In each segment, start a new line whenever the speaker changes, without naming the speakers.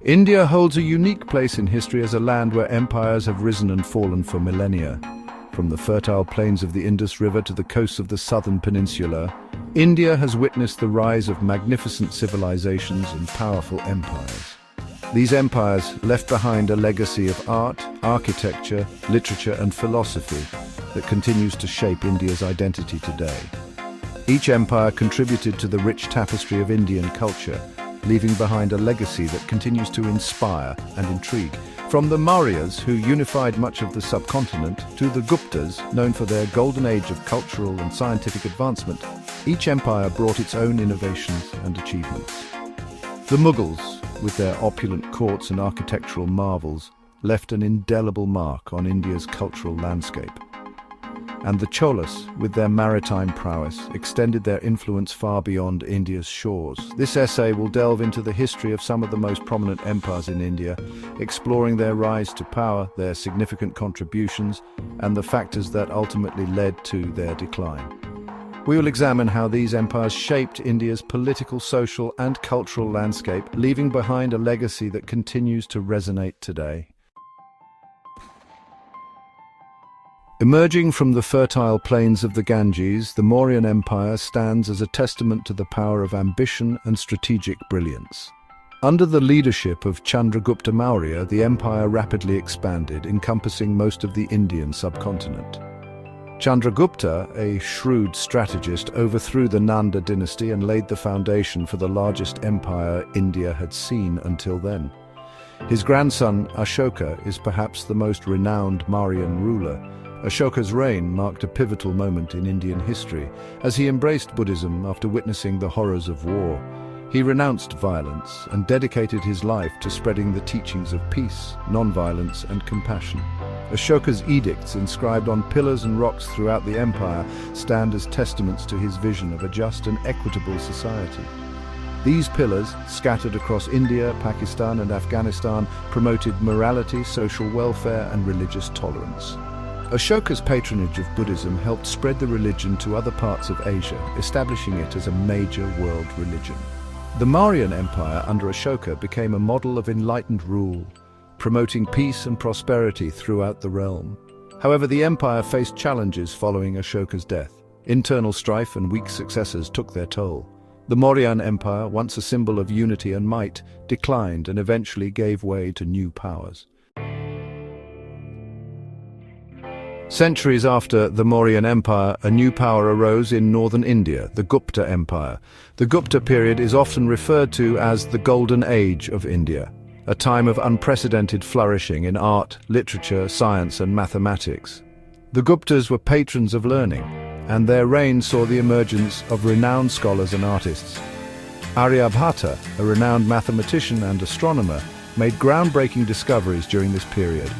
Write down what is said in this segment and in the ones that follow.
India holds a unique place in history as a land where empires have risen and fallen for millennia. From the fertile plains of the Indus River to the coasts of the southern peninsula, India has witnessed the rise of magnificent civilizations and powerful empires. These empires left behind a legacy of art, architecture, literature and philosophy that continues to shape India's identity today. Each empire contributed to the rich tapestry of Indian culture, leaving behind a legacy that continues to inspire and intrigue. From the Mauryas, who unified much of the subcontinent, to the Guptas, known for their golden age of cultural and scientific advancement, each empire brought its own innovations and achievements. The Mughals, with their opulent courts and architectural marvels, left an indelible mark on India's cultural landscape. And the Cholas, with their maritime prowess, extended their influence far beyond India's shores. This essay will delve into the history of some of the most prominent empires in India, exploring their rise to power, their significant contributions, and the factors that ultimately led to their decline. We will examine how these empires shaped India's political, social, and cultural landscape, leaving behind a legacy that continues to resonate today. Emerging from the fertile plains of the Ganges, the Mauryan Empire stands as a testament to the power of ambition and strategic brilliance. Under the leadership of Chandragupta Maurya, the empire rapidly expanded, encompassing most of the Indian subcontinent. Chandragupta, a shrewd strategist, overthrew the Nanda dynasty and laid the foundation for the largest empire India had seen until then. His grandson, Ashoka, is perhaps the most renowned Mauryan ruler. Ashoka's reign marked a pivotal moment in Indian history, as he embraced Buddhism after witnessing the horrors of war. He renounced violence and dedicated his life to spreading the teachings of peace, non-violence, and compassion. Ashoka's edicts, inscribed on pillars and rocks throughout the empire, stand as testaments to his vision of a just and equitable society. These pillars, scattered across India, Pakistan, and Afghanistan, promoted morality, social welfare, and religious tolerance. Ashoka's patronage of Buddhism helped spread the religion to other parts of Asia, establishing it as a major world religion. The Mauryan Empire under Ashoka became a model of enlightened rule, promoting peace and prosperity throughout the realm. However, the empire faced challenges following Ashoka's death. Internal strife and weak successors took their toll. The Mauryan Empire, once a symbol of unity and might, declined and eventually gave way to new powers. Centuries after the Mauryan Empire, a new power arose in northern India, the Gupta Empire. The Gupta period is often referred to as the Golden Age of India, a time of unprecedented flourishing in art, literature, science, and mathematics. The Guptas were patrons of learning, and their reign saw the emergence of renowned scholars and artists. Aryabhata, a renowned mathematician and astronomer, made groundbreaking discoveries during this period.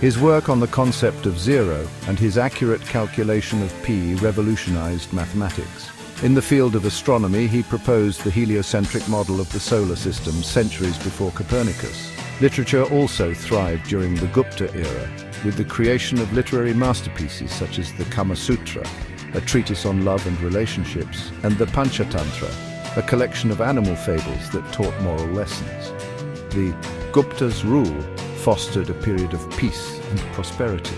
His work on the concept of zero and his accurate calculation of P revolutionized mathematics. In the field of astronomy, he proposed the heliocentric model of the solar system centuries before Copernicus. Literature also thrived during the Gupta era, with the creation of literary masterpieces such as the Kama Sutra, a treatise on love and relationships, and the Panchatantra, a collection of animal fables that taught moral lessons. The Gupta's rule fostered a period of peace and prosperity.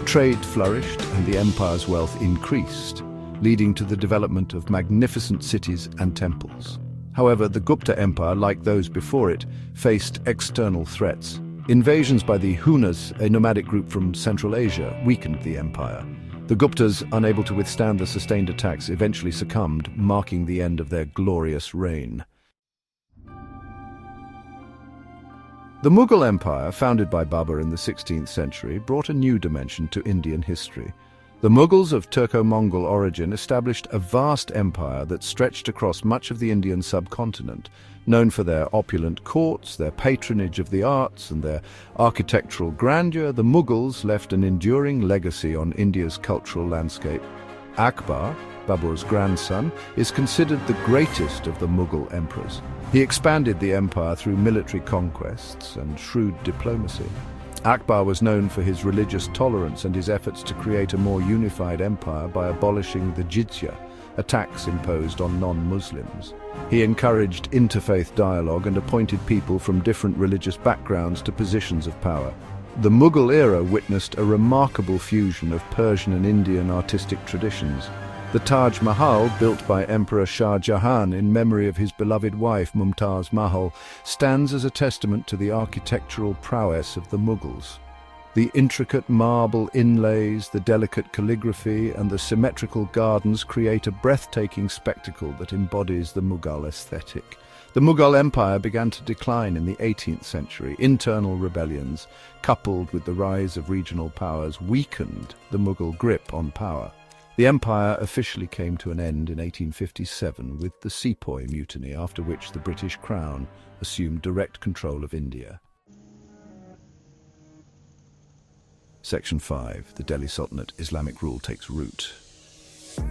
Trade flourished and the empire's wealth increased, leading to the development of magnificent cities and temples. However, the Gupta Empire, like those before it, faced external threats. Invasions by the Hunas, a nomadic group from Central Asia, weakened the empire. The Guptas, unable to withstand the sustained attacks, eventually succumbed, marking the end of their glorious reign. The Mughal Empire, founded by Babur in the 16th century, brought a new dimension to Indian history. The Mughals of Turco-Mongol origin established a vast empire that stretched across much of the Indian subcontinent. Known for their opulent courts, their patronage of the arts, and their architectural grandeur, the Mughals left an enduring legacy on India's cultural landscape. Akbar, Babur's grandson, is considered the greatest of the Mughal emperors. He expanded the empire through military conquests and shrewd diplomacy. Akbar was known for his religious tolerance and his efforts to create a more unified empire by abolishing the jizya, attacks imposed on non-Muslims. He encouraged interfaith dialogue and appointed people from different religious backgrounds to positions of power. The Mughal era witnessed a remarkable fusion of Persian and Indian artistic traditions. The Taj Mahal, built by Emperor Shah Jahan in memory of his beloved wife Mumtaz Mahal, stands as a testament to the architectural prowess of the Mughals. The intricate marble inlays, the delicate calligraphy, and the symmetrical gardens create a breathtaking spectacle that embodies the Mughal aesthetic. The Mughal Empire began to decline in the 18th century. Internal rebellions, coupled with the rise of regional powers, weakened the Mughal grip on power. The empire officially came to an end in 1857 with the Sepoy Mutiny, after which the British Crown assumed direct control of India. Section 5. The Delhi Sultanate. Islamic rule takes root.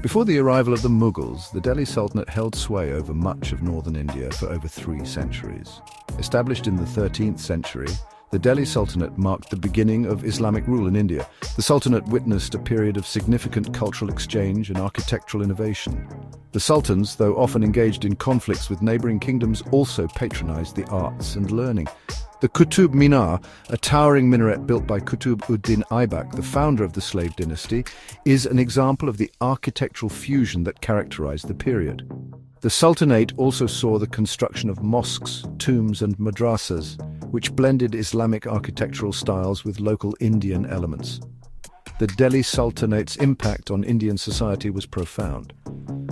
Before the arrival of the Mughals, the Delhi Sultanate held sway over much of northern India for over 3 centuries. Established in the 13th century, the Delhi Sultanate marked the beginning of Islamic rule in India. The Sultanate witnessed a period of significant cultural exchange and architectural innovation. The sultans, though often engaged in conflicts with neighboring kingdoms, also patronized the arts and learning. The Qutub Minar, a towering minaret built by Qutb-ud-Din Aibak, the founder of the slave dynasty, is an example of the architectural fusion that characterized the period. The Sultanate also saw the construction of mosques, tombs and madrasas, which blended Islamic architectural styles with local Indian elements. The Delhi Sultanate's impact on Indian society was profound.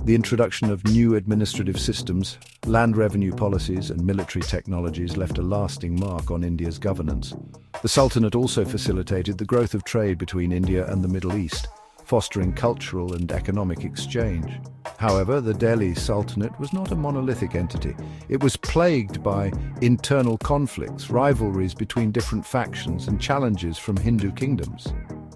The introduction of new administrative systems, land revenue policies and military technologies left a lasting mark on India's governance. The Sultanate also facilitated the growth of trade between India and the Middle East, fostering cultural and economic exchange. However, the Delhi Sultanate was not a monolithic entity. It was plagued by internal conflicts, rivalries between different factions, and challenges from Hindu kingdoms.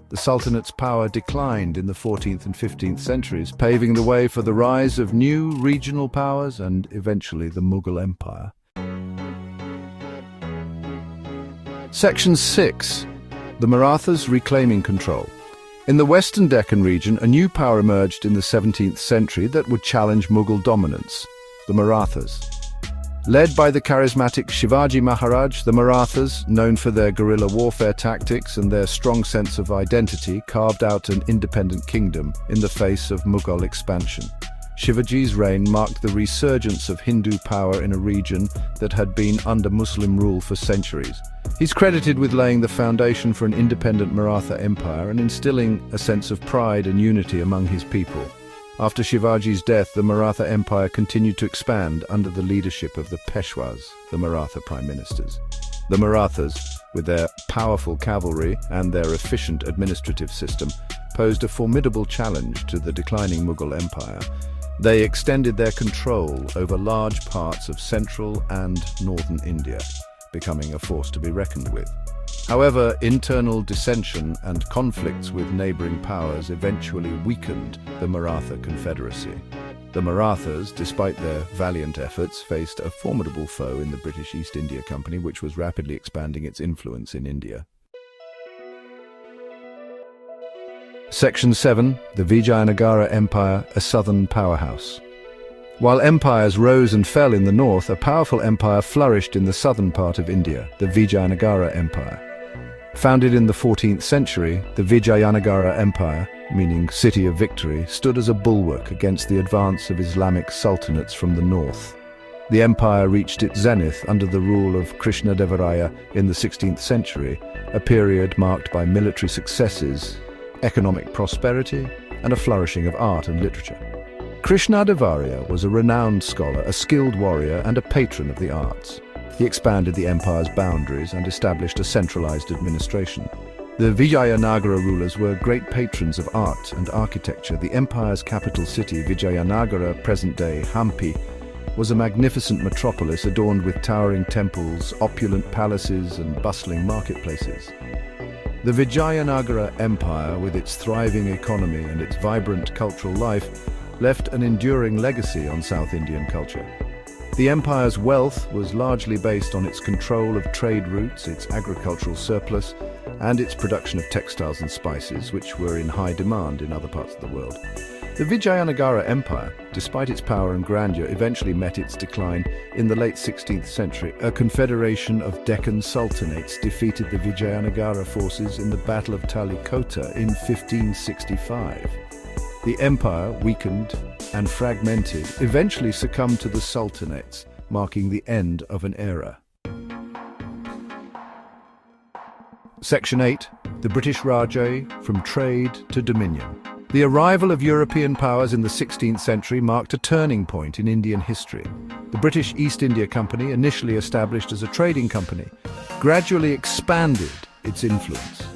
The Sultanate's power declined in the 14th and 15th centuries, paving the way for the rise of new regional powers and eventually the Mughal Empire. Section 6. The Marathas reclaiming control. In the Western Deccan region, a new power emerged in the 17th century that would challenge Mughal dominance: the Marathas. Led by the charismatic Shivaji Maharaj, the Marathas, known for their guerrilla warfare tactics and their strong sense of identity, carved out an independent kingdom in the face of Mughal expansion. Shivaji's reign marked the resurgence of Hindu power in a region that had been under Muslim rule for centuries. He's credited with laying the foundation for an independent Maratha empire and instilling a sense of pride and unity among his people. After Shivaji's death, the Maratha Empire continued to expand under the leadership of the Peshwas, the Maratha prime ministers. The Marathas, with their powerful cavalry and their efficient administrative system, posed a formidable challenge to the declining Mughal Empire. They extended their control over large parts of central and northern India, becoming a force to be reckoned with. However, internal dissension and conflicts with neighboring powers eventually weakened the Maratha Confederacy. The Marathas, despite their valiant efforts, faced a formidable foe in the British East India Company, which was rapidly expanding its influence in India. Section 7. The Vijayanagara Empire, a southern powerhouse. While empires rose and fell in the north, a powerful empire flourished in the southern part of India, the Vijayanagara Empire. Founded in the 14th century, the Vijayanagara Empire, meaning City of Victory, stood as a bulwark against the advance of Islamic sultanates from the north. The empire reached its zenith under the rule of Krishnadevaraya in the 16th century, a period marked by military successes, economic prosperity, and a flourishing of art and literature. Krishnadevaraya was a renowned scholar, a skilled warrior, and a patron of the arts. He expanded the empire's boundaries and established a centralized administration. The Vijayanagara rulers were great patrons of art and architecture. The empire's capital city, Vijayanagara, present-day Hampi, was a magnificent metropolis adorned with towering temples, opulent palaces, and bustling marketplaces. The Vijayanagara Empire, with its thriving economy and its vibrant cultural life, left an enduring legacy on South Indian culture. The empire's wealth was largely based on its control of trade routes, its agricultural surplus, and its production of textiles and spices, which were in high demand in other parts of the world. The Vijayanagara Empire, despite its power and grandeur, eventually met its decline in the late 16th century. A confederation of Deccan sultanates defeated the Vijayanagara forces in the Battle of Talikota in 1565. The empire, weakened and fragmented, eventually succumbed to the sultanates, marking the end of an era. Section 8. The British Raj, from trade to dominion. The arrival of European powers in the 16th century marked a turning point in Indian history. The British East India Company, initially established as a trading company, gradually expanded its influence,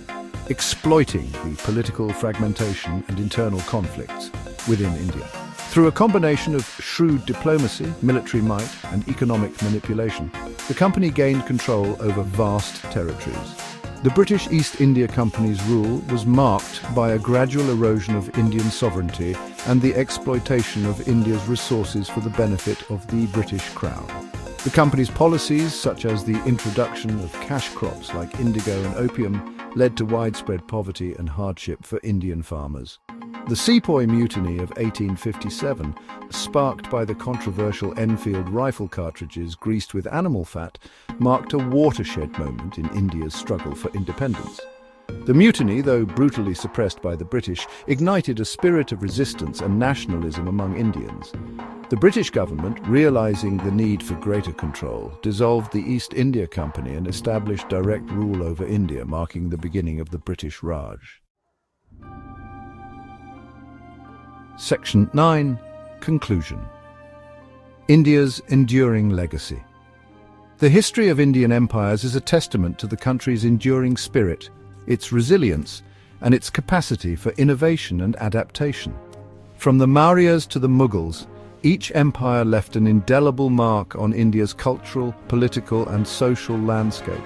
exploiting the political fragmentation and internal conflicts within India. Through a combination of shrewd diplomacy, military might, and economic manipulation, the company gained control over vast territories. The British East India Company's rule was marked by a gradual erosion of Indian sovereignty and the exploitation of India's resources for the benefit of the British Crown. The company's policies, such as the introduction of cash crops like indigo and opium, led to widespread poverty and hardship for Indian farmers. The Sepoy Mutiny of 1857, sparked by the controversial Enfield rifle cartridges greased with animal fat, marked a watershed moment in India's struggle for independence. The mutiny, though brutally suppressed by the British, ignited a spirit of resistance and nationalism among Indians. The British government, realizing the need for greater control, dissolved the East India Company and established direct rule over India, marking the beginning of the British Raj. Section 9. Conclusion. India's enduring legacy. The history of Indian empires is a testament to the country's enduring spirit, its resilience, and its capacity for innovation and adaptation. From the Mauryas to the Mughals, each empire left an indelible mark on India's cultural, political, and social landscape.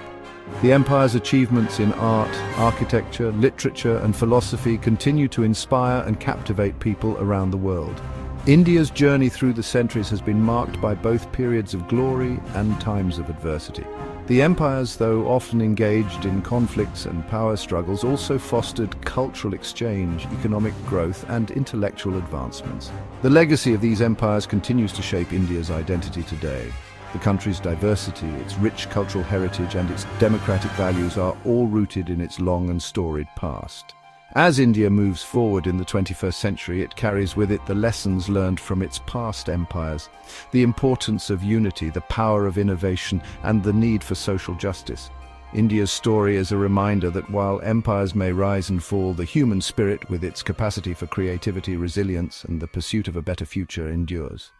The empire's achievements in art, architecture, literature, and philosophy continue to inspire and captivate people around the world. India's journey through the centuries has been marked by both periods of glory and times of adversity. The empires, though often engaged in conflicts and power struggles, also fostered cultural exchange, economic growth, and intellectual advancements. The legacy of these empires continues to shape India's identity today. The country's diversity, its rich cultural heritage, and its democratic values are all rooted in its long and storied past. As India moves forward in the 21st century, it carries with it the lessons learned from its past empires, the importance of unity, the power of innovation, and the need for social justice. India's story is a reminder that while empires may rise and fall, the human spirit, with its capacity for creativity, resilience, and the pursuit of a better future, endures.